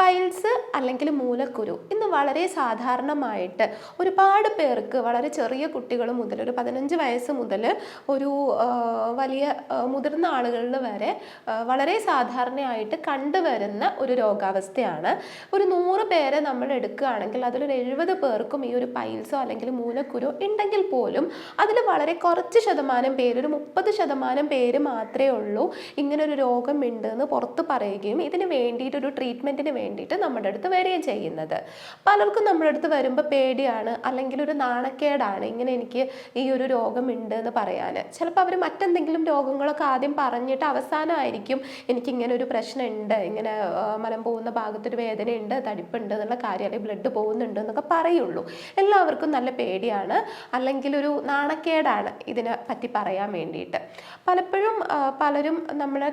Piles അല്ലെങ്കിൽ മൂലക്കുരു ഇന്ന് വളരെ സാധാരണമായിട്ട് ഒരുപാട് പേർക്ക് വളരെ ചെറിയ കുട്ടികൾ മുതൽ ഒരു 15 വയസ്സ് മുതൽ ഒരു വലിയ മുതിർന്ന ആളുകളിൽ വരെ വളരെ സാധാരണയായിട്ട് കണ്ടുവരുന്ന ഒരു രോഗാവസ്ഥയാണ്. ഒരു 100 പേരെ നമ്മൾ എടുക്കുകയാണെങ്കിൽ അതിലൊരു 70 പേർക്കും ഈ ഒരു പൈൽസോ അല്ലെങ്കിൽ മൂലക്കുരു ഉണ്ടെങ്കിൽ പോലും അതിൽ വളരെ കുറച്ച് ശതമാനം പേര്, ഒരു 30% പേര് മാത്രമേ ഉള്ളൂ ഇങ്ങനൊരു രോഗം ഉണ്ടെന്ന് പുറത്ത് പറയുകയും ഇതിന് വേണ്ടിയിട്ട് ഒരു ട്രീറ്റ്മെൻറ്റിന് വേണ്ടിയിട്ട് നമ്മുടെ അടുത്ത് വരികയും ചെയ്യുന്നത്. പലർക്കും നമ്മുടെ അടുത്ത് വരുമ്പോൾ പേടിയാണ്, അല്ലെങ്കിൽ ഒരു നാണക്കേടാണ് ഇങ്ങനെ എനിക്ക് ഈ ഒരു രോഗമുണ്ട് എന്ന് പറയാൻ. ചിലപ്പോൾ അവർ മറ്റെന്തെങ്കിലും രോഗങ്ങളൊക്കെ ആദ്യം പറഞ്ഞിട്ട് അവസാനമായിരിക്കും എനിക്കിങ്ങനെ ഒരു പ്രശ്നമുണ്ട്, ഇങ്ങനെ മലം പോകുന്ന ഭാഗത്തൊരു വേദനയുണ്ട്, തടിപ്പുണ്ട് എന്നുള്ള കാര്യം, അല്ലെങ്കിൽ ബ്ലഡ് പോകുന്നുണ്ട് എന്നൊക്കെ പറയുള്ളൂ. എല്ലാവർക്കും നല്ല പേടിയാണ്, അല്ലെങ്കിൽ ഒരു നാണക്കേടാണ് ഇതിനെ പറ്റി പറയാൻ വേണ്ടിയിട്ട്. പലപ്പോഴും പലരും നമ്മളെ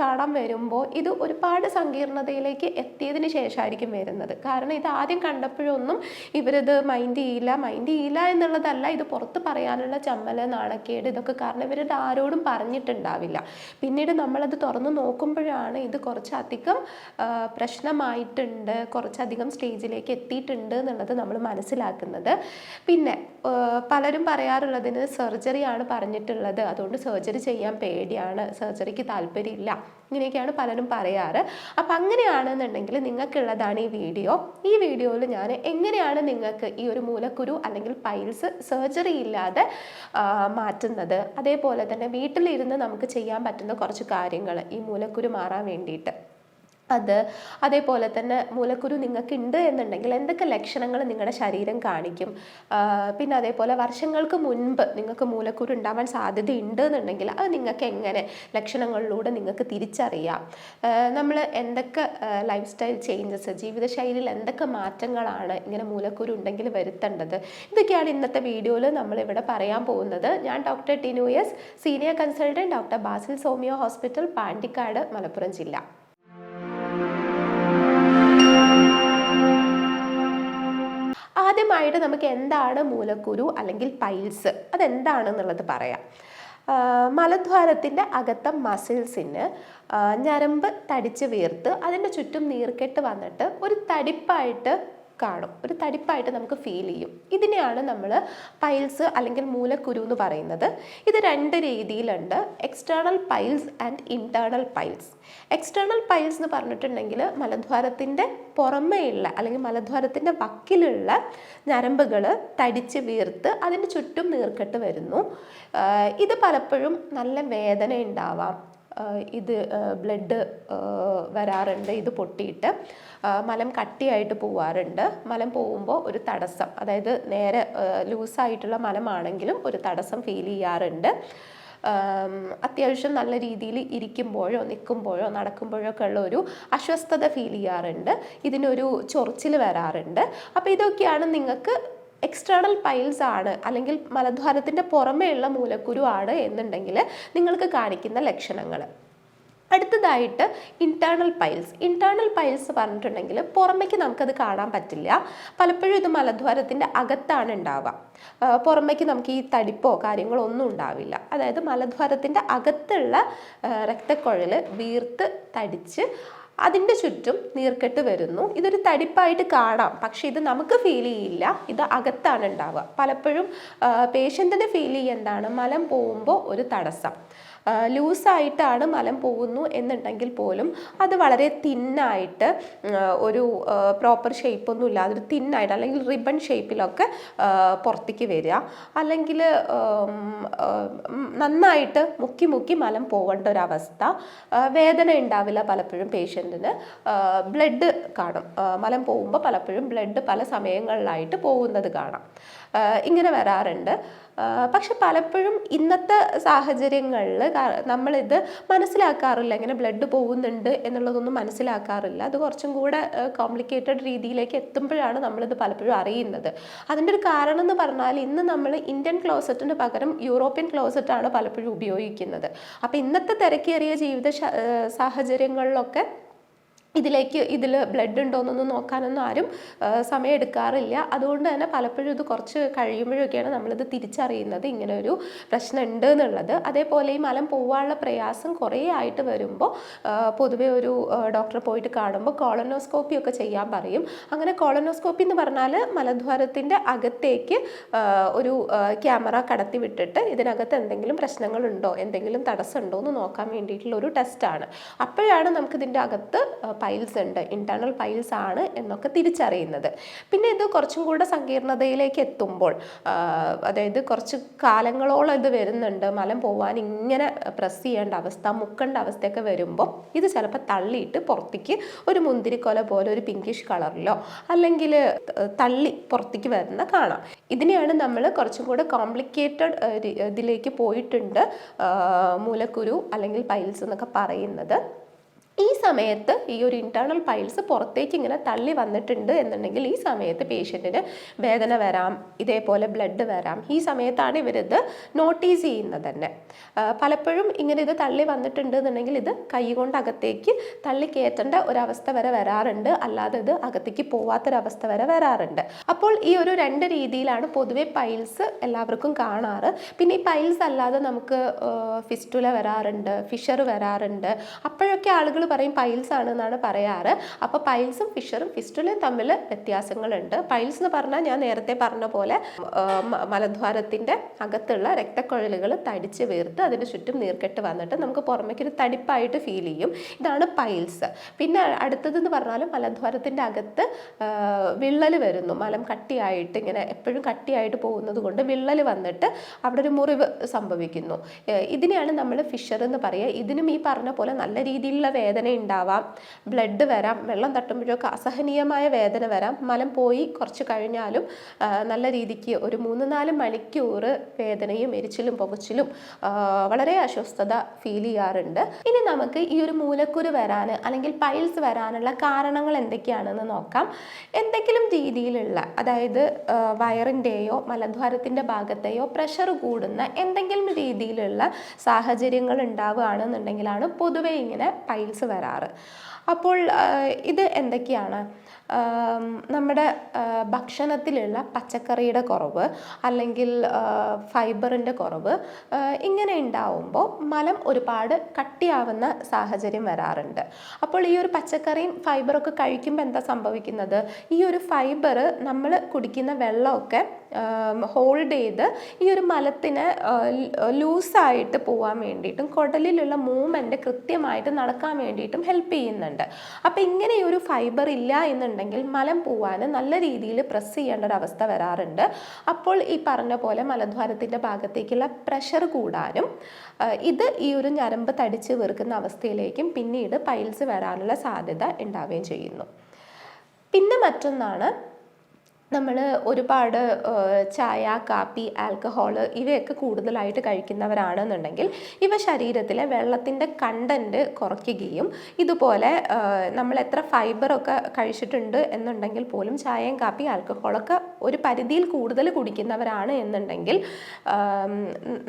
കാണാൻ വരുമ്പോൾ ഇത് ഒരുപാട് സങ്കീർണതയിലേക്ക് എത്തിയതിന് ശേഷമായിരിക്കും വരുന്നത്. കാരണം ഇത് ആദ്യം കണ്ടപ്പോഴൊന്നും ഇവരിത് മൈൻഡ് ചെയ്യില്ല എന്നുള്ളതല്ല, ഇത് പുറത്ത് പറയാനുള്ള ചമ്മല്, നാണക്കേട് ഇതൊക്കെ കാരണം ഇവരിത് ആരോടും പറഞ്ഞിട്ടുണ്ടാവില്ല. പിന്നീട് നമ്മളത് തുറന്ന് നോക്കുമ്പോഴാണ് ഇത് കുറച്ചധികം പ്രശ്നമായിട്ടുണ്ട്, കുറച്ചധികം സ്റ്റേജിലേക്ക് എത്തിയിട്ടുണ്ട് എന്നുള്ളത് നമ്മൾ മനസ്സിലാക്കുന്നത്. പിന്നെ പലരും പറയാറുള്ളതിന് സർജറിയാണ് പറഞ്ഞിട്ടുള്ളത്, അതുകൊണ്ട് സർജറി ചെയ്യാൻ പേടിയാണ്, സർജറിക്ക് താല്പര്യമില്ല, ഇങ്ങനെയൊക്കെയാണ് പലരും പറയാറ്. അപ്പം അങ്ങനെയാണെന്നുണ്ടെങ്കിൽ നിങ്ങൾക്കുള്ളതാണ് ഈ വീഡിയോ. ഈ വീഡിയോയിൽ ഞാൻ എങ്ങനെയാണ് നിങ്ങൾക്ക് ഈ ഒരു മൂലക്കുരു അല്ലെങ്കിൽ പൈൽസ് സർജറി ഇല്ലാതെ മാറ്റുന്നത്, അതേപോലെ തന്നെ വീട്ടിലിരുന്ന് നമുക്ക് ചെയ്യാൻ പറ്റുന്ന കുറച്ച് കാര്യങ്ങൾ ഈ മൂലക്കുരു മാറാൻ വേണ്ടിയിട്ട്, അതേപോലെ തന്നെ മൂലക്കുരു നിങ്ങൾക്ക് ഉണ്ട് എന്നുണ്ടെങ്കിൽ എന്തൊക്കെ ലക്ഷണങ്ങൾ നിങ്ങളുടെ ശരീരം കാണിക്കും, പിന്നെ അതേപോലെ വർഷങ്ങൾക്ക് മുൻപ് നിങ്ങൾക്ക് മൂലക്കുരു ഉണ്ടാവാൻ സാധ്യതയുണ്ട് എന്നുണ്ടെങ്കിൽ അത് നിങ്ങൾക്ക് എങ്ങനെ ലക്ഷണങ്ങളിലൂടെ നിങ്ങൾക്ക് തിരിച്ചറിയാം, നമ്മൾ എന്തൊക്കെ ലൈഫ് സ്റ്റൈൽ ചേഞ്ചസ്, ജീവിതശൈലിയിൽ എന്തൊക്കെ മാറ്റങ്ങളാണ് ഇങ്ങനെ മൂലക്കുരു ഉണ്ടെങ്കിൽ വരുത്തേണ്ടത്, ഇതൊക്കെയാണ് ഇന്നത്തെ വീഡിയോയിൽ നമ്മളിവിടെ പറയാൻ പോകുന്നത്. ഞാൻ doctor Tinu S, senior consultant, doctor Basil homeo hospital, Pandikkad, Malappuram ജില്ല. ആദ്യമായിട്ട് നമുക്ക് എന്താണ് മൂലക്കുരു അല്ലെങ്കിൽ പൈൽസ്, അതെന്താണെന്നുള്ളത് പറയാം. മലദ്വാരത്തിൻ്റെ അകത്തെ മസിൽസിന് ഞരമ്പ് തടിച്ച് വീർത്ത് അതിൻ്റെ ചുറ്റും നീർക്കെട്ട് വന്നിട്ട് ഒരു തടിപ്പായിട്ട് കാണും, ഒരു തടിപ്പായിട്ട് നമുക്ക് ഫീൽ ചെയ്യും. ഇതിനെയാണ് നമ്മൾ പൈൽസ് അല്ലെങ്കിൽ മൂലക്കുരു എന്ന് പറയുന്നത്. ഇത് 2 രീതിയിലുണ്ട്, external piles and internal piles. External piles എന്ന് പറഞ്ഞിട്ടുണ്ടെങ്കിൽ മലദ്വാരത്തിൻ്റെ പുറമേയുള്ള അല്ലെങ്കിൽ മലദ്വാരത്തിൻ്റെ വക്കിലുള്ള ഞരമ്പുകൾ തടിച്ച് വീർത്ത് അതിൻ്റെ ചുറ്റും നീർക്കെട്ട് വരുന്നു. ഇത് പലപ്പോഴും നല്ല വേദന ഉണ്ടാവാം, ഇത് ബ്ലഡ് വരാറുണ്ട്, ഇത് പൊട്ടിയിട്ട് മലം കട്ടിയായിട്ട് പോവാറുണ്ട്, മലം പോകുമ്പോൾ ഒരു തടസ്സം, അതായത് നേരെ ലൂസായിട്ടുള്ള മലമാണെങ്കിലും ഒരു തടസ്സം ഫീൽ ചെയ്യാറുണ്ട്. അത്യാവശ്യം നല്ല രീതിയിൽ ഇരിക്കുമ്പോഴോ നിൽക്കുമ്പോഴോ നടക്കുമ്പോഴോ ഒക്കെ ഉള്ള ഒരു അസ്വസ്ഥത ഫീൽ ചെയ്യാറുണ്ട്, ഇതിനൊരു ചൊറിച്ചിൽ വരാറുണ്ട്. അപ്പോൾ ഇതൊക്കെയാണ് നിങ്ങൾക്ക് എക്സ്റ്റേണൽ പൈൽസ് ആണ് അല്ലെങ്കിൽ മലദ്വാരത്തിൻ്റെ പുറമേയുള്ള മൂലക്കുരു ആണ് എന്നുണ്ടെങ്കിൽ നിങ്ങൾക്ക് കാണിക്കുന്ന ലക്ഷണങ്ങൾ. അടുത്തതായിട്ട് ഇൻറ്റേർണൽ പൈൽസ്. ഇൻറ്റേർണൽ പൈൽസ് പറഞ്ഞിട്ടുണ്ടെങ്കിൽ പുറമേക്ക് നമുക്കത് കാണാൻ പറ്റില്ല, പലപ്പോഴും ഇത് മലദ്വാരത്തിൻ്റെ അകത്താണ് ഉണ്ടാവുക, പുറമേക്ക് നമുക്ക് ഈ തടിപ്പോ കാര്യങ്ങളോ ഒന്നും ഉണ്ടാവില്ല. അതായത് മലദ്വാരത്തിൻ്റെ അകത്തുള്ള രക്തക്കുഴൽ വീർത്ത് തടിച്ച് അതിൻ്റെ ചുറ്റും നീർക്കെട്ട് വരുന്നു. ഇതൊരു തടിപ്പായിട്ട് കാണാം, പക്ഷെ ഇത് നമുക്ക് ഫീൽ ചെയ്യില്ല, ഇത് അകത്താണ് ഉണ്ടാവുക. പലപ്പോഴും പേഷ്യൻറ്റിന് ഫീൽ ചെയ്യുന്നതാണ് മലം പോകുമ്പോൾ ഒരു തടസ്സം, ലൂസായിട്ടാണ് മലം പോകുന്നു എന്നുണ്ടെങ്കിൽ പോലും അത് വളരെ തിന്നായിട്ട്, ഒരു പ്രോപ്പർ ഷേപ്പൊന്നും ഇല്ലാതെ ഒരു തിന്നായിട്ട് അല്ലെങ്കിൽ റിബൺ ഷേപ്പിലൊക്കെ പുറത്തേക്ക് വരിക, അല്ലെങ്കിൽ നന്നായിട്ട് മുക്കി മുക്കി മലം പോകേണ്ട ഒരവസ്ഥ, വേദന ഉണ്ടാവില്ല പലപ്പോഴും പേഷ്യൻറ്റിന്, ബ്ലഡ് കാണും, മലം പോകുമ്പോൾ പലപ്പോഴും ബ്ലഡ് പല സമയങ്ങളിലായിട്ട് പോകുന്നത് കാണാം, ഇങ്ങനെ വരാറുണ്ട്. പക്ഷെ പലപ്പോഴും ഇന്നത്തെ സാഹചര്യങ്ങളിൽ നമ്മളിത് മനസ്സിലാക്കാറില്ല, ഇങ്ങനെ ബ്ലഡ് പോകുന്നുണ്ട് എന്നുള്ളതൊന്നും മനസ്സിലാക്കാറില്ല. അത് കുറച്ചും കൂടെ കോംപ്ലിക്കേറ്റഡ് രീതിയിലേക്ക് എത്തുമ്പോഴാണ് നമ്മളിത് പലപ്പോഴും അറിയുന്നത്. അതിൻ്റെ ഒരു കാരണം എന്ന് പറഞ്ഞാൽ ഇന്ന് നമ്മൾ ഇന്ത്യൻ ക്ലോസറ്റിന് പകരം യൂറോപ്യൻ ക്ലോസറ്റാണ് പലപ്പോഴും ഉപയോഗിക്കുന്നത്. അപ്പോൾ ഇന്നത്തെ തിരക്കേറിയ ജീവിത സാഹചര്യങ്ങളിലൊക്കെ ഇതിൽ ബ്ലഡ് ഉണ്ടോയെന്നൊന്നും നോക്കാനൊന്നും ആരും സമയം എടുക്കാറില്ല. അതുകൊണ്ട് തന്നെ പലപ്പോഴും ഇത് കുറച്ച് കഴിയുമ്പോഴൊക്കെയാണ് നമ്മളിത് തിരിച്ചറിയുന്നത് ഇങ്ങനെ ഒരു പ്രശ്നം ഉണ്ട് എന്നുള്ളത്. അതേപോലെ ഈ മലം പോവാനുള്ള പ്രയാസം കുറേ ആയിട്ട് വരുമ്പോൾ പൊതുവെ ഒരു ഡോക്ടറെ പോയിട്ട് കാണുമ്പോൾ കോളനോസ്കോപ്പി ഒക്കെ ചെയ്യാൻ പറയും. അങ്ങനെ കോളനോസ്കോപ്പി എന്ന് പറഞ്ഞാൽ മലദ്വാരത്തിൻ്റെ അകത്തേക്ക് ഒരു ക്യാമറ കടത്തി വിട്ടിട്ട് ഇതിനകത്ത് എന്തെങ്കിലും പ്രശ്നങ്ങളുണ്ടോ, എന്തെങ്കിലും തടസ്സമുണ്ടോ എന്ന് നോക്കാൻ വേണ്ടിയിട്ടുള്ള ഒരു ടെസ്റ്റാണ്. അപ്പോഴാണ് നമുക്ക് ഇതിൻ്റെ അകത്ത് പൈൽസ് ഉണ്ട്, ഇന്റേണൽ പൈൽസ് ആണ് എന്നൊക്കെ തിരിച്ചറിയുന്നത്. പിന്നെ ഇത് കുറച്ചും കൂടെ സങ്കീർണതയിലേക്ക് എത്തുമ്പോൾ, അതായത് കുറച്ച് കാലങ്ങളോളം ഇത് വരുന്നുണ്ട്, മലം പോവാൻ ഇങ്ങനെ പ്രസ് ചെയ്യേണ്ട അവസ്ഥ, മുക്കേണ്ട അവസ്ഥയൊക്കെ വരുമ്പോൾ ഇത് ചിലപ്പോൾ തള്ളിയിട്ട് പുറത്തേക്ക് ഒരു മുന്തിരിക്കൊല പോലെ ഒരു പിങ്കിഷ് കളറിലോ അല്ലെങ്കിൽ തള്ളി പുറത്തേക്ക് വരുന്ന കാണാം. ഇതിനെയാണ് നമ്മൾ കുറച്ചും കൂടെ കോംപ്ലിക്കേറ്റഡ് ഇതിലേക്ക് പോയിട്ടുണ്ട് മൂലക്കുരു അല്ലെങ്കിൽ പൈൽസ് എന്നൊക്കെ പറയുന്നത്. ഈ സമയത്ത് ഈ ഒരു ഇന്റേണൽ പൈൽസ് പുറത്തേക്ക് ഇങ്ങനെ തള്ളി വന്നിട്ടുണ്ട് എന്നുണ്ടെങ്കിൽ ഈ സമയത്ത് പേഷ്യൻറ്റിന് വേദന വരാം, ഇതേപോലെ ബ്ലഡ് വരാം. ഈ സമയത്താണ് ഇവരിത് നോട്ടീസ് ചെയ്യുന്നത് തന്നെ. പലപ്പോഴും ഇങ്ങനെ ഇത് തള്ളി വന്നിട്ടുണ്ട് എന്നുണ്ടെങ്കിൽ ഇത് കൈ കൊണ്ട് അകത്തേക്ക് തള്ളി കയറ്റേണ്ട ഒരവസ്ഥ വരെ വരാറുണ്ട്, അല്ലാതെ ഇത് അകത്തേക്ക് പോവാത്തൊരവസ്ഥ വരെ വരാറുണ്ട്. അപ്പോൾ ഈ ഒരു 2 രീതിയിലാണ് പൊതുവെ പൈൽസ് എല്ലാവർക്കും കാണാറ്. പിന്നെ ഈ പൈൽസ് അല്ലാതെ നമുക്ക് ഫിസ്റ്റുല വരാറുണ്ട്, ഫിഷർ വരാറുണ്ട്. അപ്പോഴൊക്കെ ആളുകൾ പറയും പൈൽസ് ആണ് എന്നാണ് പറയാറ്. അപ്പോൾ പൈൽസും ഫിഷറും ഫിസ്റ്റുലയും തമ്മിൽ വ്യത്യാസങ്ങളുണ്ട്. പൈൽസ് എന്ന് പറഞ്ഞാൽ ഞാൻ നേരത്തെ പറഞ്ഞ പോലെ മലദ്വാരത്തിൻ്റെ അകത്തുള്ള രക്തക്കുഴലുകൾ തടിച്ച് വീർത്ത് അതിന് ചുറ്റും നീർക്കെട്ട് വന്നിട്ട് നമുക്ക് പുറമേക്കൊരു തടിപ്പായിട്ട് ഫീൽ ചെയ്യും. ഇതാണ് പൈൽസ്. പിന്നെ അടുത്തതെന്ന് പറഞ്ഞാൽ മലദ്വാരത്തിൻ്റെ അകത്ത് വിള്ളൽ വരുന്നു. മലം കട്ടിയായിട്ട് ഇങ്ങനെ എപ്പോഴും കട്ടിയായിട്ട് പോകുന്നത് കൊണ്ട് വിള്ളൽ വന്നിട്ട് അവിടെ ഒരു മുറിവ് സംഭവിക്കുന്നു. ഇതിനെയാണ് നമ്മൾ ഫിഷർ എന്ന് പറയുക. ഇതിനും ഈ പറഞ്ഞ പോലെ നല്ല രീതിയിലുള്ള വേദന ഉണ്ടാവാം, ബ്ലഡ് വരാം, വെള്ളം തട്ടുമ്പോഴൊക്കെ അസഹനീയമായ വേദന വരാം. മലം പോയി കുറച്ച് കഴിഞ്ഞാലും നല്ല രീതിക്ക് ഒരു 3-4 മണിക്കൂർ വേദനയും എരിച്ചിലും പുകച്ചിലും വളരെ അസ്വസ്ഥത ഫീൽ ചെയ്യാറുണ്ട്. ഇനി നമുക്ക് ഈ ഒരു മൂലക്കുരു വരാൻ അല്ലെങ്കിൽ പൈൽസ് വരാനുള്ള കാരണങ്ങൾ എന്തൊക്കെയാണെന്ന് നോക്കാം. എന്തെങ്കിലും രീതിയിലുള്ള, അതായത് വയറിൻ്റെയോ മലദ്വാരത്തിൻ്റെ ഭാഗത്തെയോ പ്രഷർ കൂടുന്ന എന്തെങ്കിലും രീതിയിലുള്ള സാഹചര്യങ്ങൾ ഉണ്ടാവുകയാണെന്നുണ്ടെങ്കിലാണ് പൊതുവെ ഇങ്ങനെ പൈൽസ് വരാറ്. അപ്പോൾ ഇത് എന്തൊക്കെയാണ്? നമ്മുടെ ഭക്ഷണത്തിലുള്ള പച്ചക്കറിയുടെ കുറവ് അല്ലെങ്കിൽ ഫൈബറിൻ്റെ കുറവ് ഇങ്ങനെ ഉണ്ടാവുമ്പോൾ മലം ഒരുപാട് കട്ടിയാവുന്ന സാഹചര്യം വരാറുണ്ട്. അപ്പോൾ ഈ ഒരു പച്ചക്കറിയും ഫൈബറൊക്കെ കഴിക്കുമ്പോൾ എന്താ സംഭവിക്കുന്നത്? ഈ ഒരു ഫൈബർ നമ്മൾ കുടിക്കുന്ന വെള്ളമൊക്കെ ഹോൾഡ് ചെയ്ത് ഈ ഒരു മലത്തിന് ലൂസായിട്ട് പോകാൻ വേണ്ടിയിട്ടും കുടലിലുള്ള മൂവ്മെൻറ്റ് കൃത്യമായിട്ട് നടക്കാൻ വേണ്ടിയിട്ടും ഹെൽപ്പ് ചെയ്യുന്നുണ്ട്. അപ്പോൾ ഇങ്ങനെ ഒരു ഫൈബർ ഇല്ല എന്നുണ്ടെങ്കിൽ മലം പോവാൻ നല്ല രീതിയിൽ പ്രസ് ചെയ്യേണ്ട ഒരു അവസ്ഥ വരാറുണ്ട്. അപ്പോൾ ഈ പറഞ്ഞ പോലെ മലദ്വാരത്തിൻ്റെ ഭാഗത്തേക്കുള്ള പ്രഷർ കൂടാനും ഇത് ഈ ഒരു ഞരമ്പ് തടിച്ച് വീർക്കുന്ന അവസ്ഥയിലേക്കും പിന്നീട് പൈൽസ് വരാനുള്ള സാധ്യത ഉണ്ടാവുകയും ചെയ്യുന്നു. പിന്നെ മറ്റൊന്നാണ്, നമ്മൾ ഒരുപാട് ചായ, കാപ്പി, ആൽക്കഹോൾ ഇവയൊക്കെ കൂടുതലായിട്ട് കഴിക്കുന്നവരാണെന്നുണ്ടെങ്കിൽ ഇവ ശരീരത്തിലെ വെള്ളത്തിൻ്റെ കണ്ടൻറ്റ് കുറയ്ക്കുകയും ഇതുപോലെ നമ്മൾ എത്ര ഫൈബറൊക്കെ കഴിച്ചിട്ടുണ്ട് എന്നുണ്ടെങ്കിൽ പോലും ചായയും കാപ്പി, ആൽക്കഹോളൊക്കെ ഒരു പരിധിയിൽ കൂടുതൽ കുടിക്കുന്നവരാണ് എന്നുണ്ടെങ്കിൽ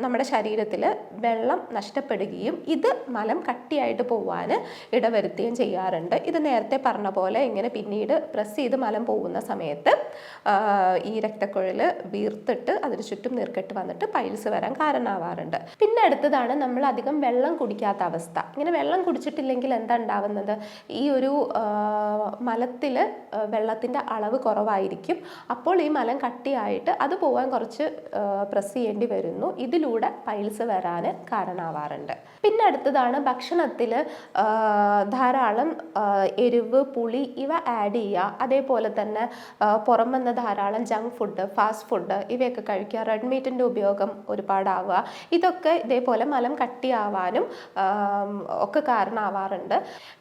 നമ്മുടെ ശരീരത്തിൽ വെള്ളം നഷ്ടപ്പെടുകയും ഇത് മലം കട്ടിയായിട്ട് പോവാൻ ഇടവരുത്തുകയും ചെയ്യാറുണ്ട്. ഇത് നേരത്തെ പറഞ്ഞ പോലെ ഇങ്ങനെ പിന്നീട് പ്രസ് ചെയ്ത് മലം പോകുന്ന സമയത്ത് ഈ രക്തക്കുഴൽ വീർത്തിട്ട് അതിന് ചുറ്റും നീർക്കെട്ട് വന്നിട്ട് പൈൽസ് വരാൻ കാരണമാവാറുണ്ട്. പിന്നെ അടുത്തതാണ് നമ്മൾ അധികം വെള്ളം കുടിക്കാത്ത അവസ്ഥ. ഇങ്ങനെ വെള്ളം കുടിച്ചിട്ടില്ലെങ്കിൽ എന്താ ഉണ്ടാവുന്നത്? ഈ ഒരു മലത്തിൽ വെള്ളത്തിൻ്റെ അളവ് കുറവായിരിക്കും. അപ്പോൾ ഈ മലം കട്ടിയായിട്ട് അത് പോകാൻ കുറച്ച് പ്രസ് ചെയ്യേണ്ടി വരുന്നു. ഇതിലൂടെ പൈൽസ് വരാൻ കാരണമാവാറുണ്ട്. പിന്നെ അടുത്തതാണ് ഭക്ഷണത്തിൽ ധാരാളം എരിവ്, പുളി ഇവ ആഡ് ചെയ്യുക. അതേപോലെ തന്നെ പുറമെ ധാരാളം ജങ്ക് ഫുഡ്, ഫാസ്റ്റ് ഫുഡ് ഇവയൊക്കെ കഴിക്കുക, റെഡ് മീറ്റിൻ്റെ ഉപയോഗം ഒരുപാടാവുക, ഇതൊക്കെ ഇതേപോലെ മലം കട്ടിയാവാനും ഒക്കെ കാരണമാവാറുണ്ട്.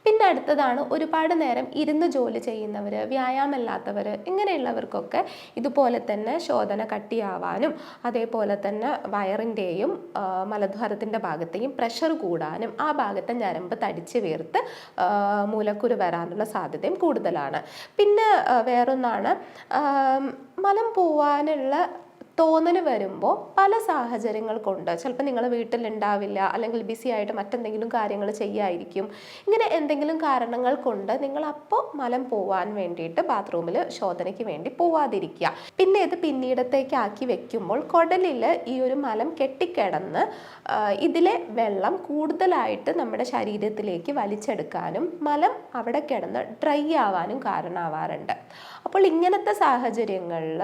പിന്നെ അടുത്തതാണ് ഒരുപാട് നേരം ഇരുന്ന് ജോലി ചെയ്യുന്നവർ, വ്യായാമമില്ലാത്തവർ, ഇങ്ങനെയുള്ളവർക്കൊക്കെ ഇതുപോലെ തന്നെ ശോധന കട്ടിയാവാനും അതേപോലെ തന്നെ വയറിൻ്റെയും മലദ്വാരത്തിൻ്റെ ഭാഗത്തെയും പ്രഷർ കൂടാനും ആ ഭാഗത്തെ ഞരമ്പ് തടിച്ച് വീർത്ത് മൂലക്കുരു വരാനുള്ള സാധ്യതയും കൂടുതലാണ്. പിന്നെ വേറൊന്നാണ്, മലം പോവാനുള്ള തോന്നൽ വരുമ്പോൾ പല സാഹചര്യങ്ങൾ കൊണ്ട്, ചിലപ്പോൾ നിങ്ങൾ വീട്ടിലുണ്ടാവില്ല, അല്ലെങ്കിൽ ബിസി ആയിട്ട് മറ്റെന്തെങ്കിലും കാര്യങ്ങൾ ചെയ്യായിരിക്കും, ഇങ്ങനെ എന്തെങ്കിലും കാരണങ്ങൾ കൊണ്ട് നിങ്ങൾ അപ്പോൾ മലം പോവാൻ വേണ്ടിയിട്ട് ബാത്റൂമിൽ ശോധനയ്ക്ക് വേണ്ടി പോവാതിരിക്കുക. പിന്നെ ഇത് പിന്നീടത്തേക്ക് ആക്കി വെക്കുമ്പോൾ കുടലിൽ ഈ ഒരു മലം കെട്ടിക്കിടന്ന് ഇതിലെ വെള്ളം കൂടുതലായിട്ട് നമ്മുടെ ശരീരത്തിലേക്ക് വലിച്ചെടുക്കാനും മലം അവിടെ കിടന്ന് ഡ്രൈ ആവാനും കാരണമാവാറുണ്ട്. അപ്പോൾ ഇങ്ങനത്തെ സാഹചര്യങ്ങളിൽ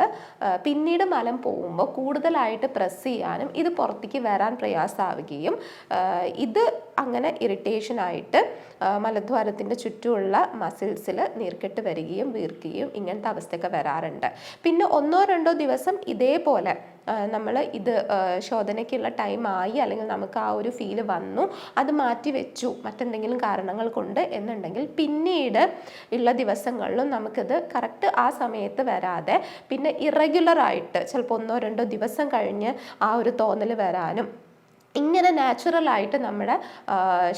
പിന്നീട് മലം പോകുമ്പോൾ കൂടുതലായിട്ട് പ്രസ് ചെയ്യാനും ഇത് പുറത്തേക്ക് വരാൻ പ്രയാസമാവുകയും ഇത് അങ്ങനെ ഇറിറ്റേഷനായിട്ട് മലദ്വാരത്തിൻ്റെ ചുറ്റുമുള്ള മസിൽസിൽ നീർക്കെട്ട് വരികയും വീർക്കുകയും ഇങ്ങനത്തെ അവസ്ഥയൊക്കെ വരാറുണ്ട്. പിന്നെ 1-2 ദിവസം ഇതേപോലെ നമ്മൾ ഇത് ശോധനയ്ക്കുള്ള ടൈം ആയി, അല്ലെങ്കിൽ നമുക്ക് ആ ഒരു ഫീല് വന്നു, അത് മാറ്റി വെച്ചു മറ്റെന്തെങ്കിലും കാരണങ്ങൾ കൊണ്ട് എന്നുണ്ടെങ്കിൽ പിന്നീട് ഉള്ള ദിവസങ്ങളിലും നമുക്കിത് കറക്റ്റ് ആ സമയത്ത് വരാതെ പിന്നെ ഇറഗുലറായിട്ട് ചിലപ്പോൾ 1-2 ദിവസം കഴിഞ്ഞ് ആ ഒരു തോന്നൽ വരാനും ഇങ്ങനെ നാച്ചുറലായിട്ട് നമ്മുടെ